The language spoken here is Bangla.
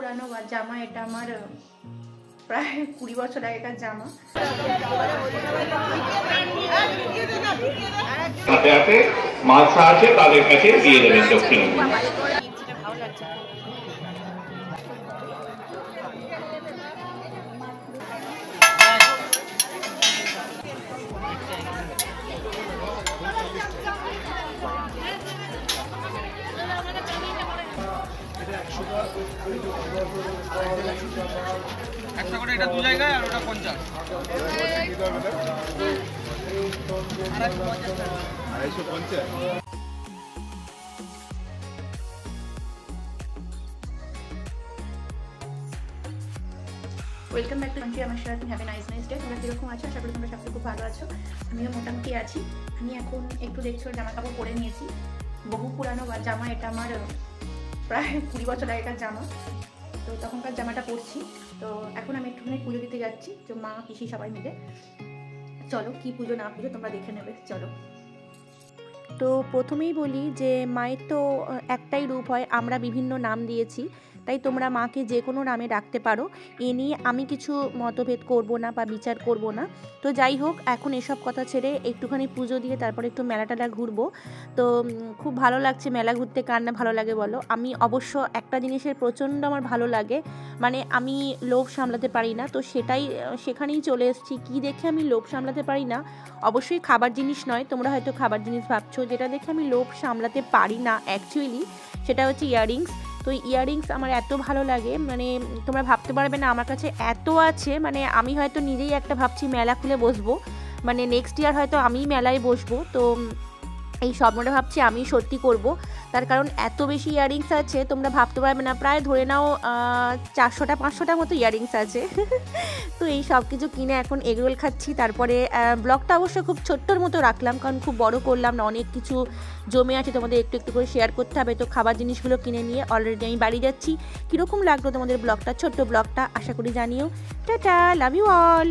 পুরানো জামা, এটা আমার প্রায় 20 বছর আগেকার জামা। হাতে হাতে মাল সাহায্যে তাদের কাছে দিয়ে দেবেন দক্ষিণ। একটা করে এটা দু জায়গায় আর ওটা 50। ওয়েলকাম ব্যাক টু মানসি আমার সাথে। Have a nice day. তোমরা কীরকম আছো? আশা করি তোমরা সবাই খুব ভালো আছো। আমিও মোটামুটি আছি। আমি এখন একটু দেখছো জামা কাপড় পরে নিয়েছি। বহু পুরানো জামা, এটা আমার প্রায় 20 বছর আগেকার জামা। তো তখনকার জামাটা পরছি। তো এখন আমি একটুখানি পুজো দিতে যাচ্ছি, তো মা পিসি সবাই মিলে। চলো কি পুজো না পুজো তোমরা দেখে নেবে, চলো। তো প্রথমেই বলি যে মায়ের তো একটাই রূপ হয়, আমরা বিভিন্ন নাম দিয়েছি, তাই তোমরা মাকে যে কোনো নামে ডাকতে পারো। এ নিয়ে আমি কিছু মতভেদ করব না বা বিচার করব না। তো যাই হোক, এখন এসব কথা ছেড়ে একটুখানি পুজো দিয়ে তারপরে একটু মেলা টেলা ঘুরবো। তো খুব ভালো লাগছে মেলা ঘুরতে, কার না ভালো লাগে বলো। আমি অবশ্য একটা জিনিসের প্রচণ্ড আমার ভালো লাগে, মানে আমি লোভ সামলাতে পারি না, তো সেখানেই চলে এসেছি। কী দেখে আমি লোভ সামলাতে পারি না? অবশ্যই খাবার জিনিস নয়, তোমরা হয়তো খাবার জিনিস ভাবছো। যেটা দেখে আমি লোভ সামলাতে পারি না অ্যাকচুয়ালি, সেটা হচ্ছে ইয়াররিংস। তো ইয়াররিংস আমার এত ভালো লাগে, মানে তোমরা ভাবতে পারবে না আমার কাছে এত আছে। মানে আমি হয়তো নিজেই একটা ভাবছি মেলা খুলে বসবো, মানে নেক্সট ইয়ার হয়তো আমিই মেলায় বসবো। তো এই স্বপ্নটা ভাবছি আমি সত্যি করব, তার কারণ এত বেশি ইয়াররিংস আছে তোমরা ভাবতে পারবে না। প্রায় ধরে নাও 400টা 500টা মতো ইয়াররিংস আছে। তো এই সব কিছু কিনে এখন এগরোল খাচ্ছি। তারপরে ব্লগটা অবশ্য খুব ছোট্টর মতো রাখলাম, কারণ খুব বড় করলাম না, অনেক কিছু জমে আছে, তোমাদের একটু একটু করে শেয়ার করতে হবে। তো খাবার জিনিসগুলো কিনে নিয়ে অলরেডি আমি বাড়ি যাচ্ছি। কীরকম লাগলো তোমাদের ব্লগটা, ছোট্ট ব্লগটা? আশা করি জানিও। Tata, love you all.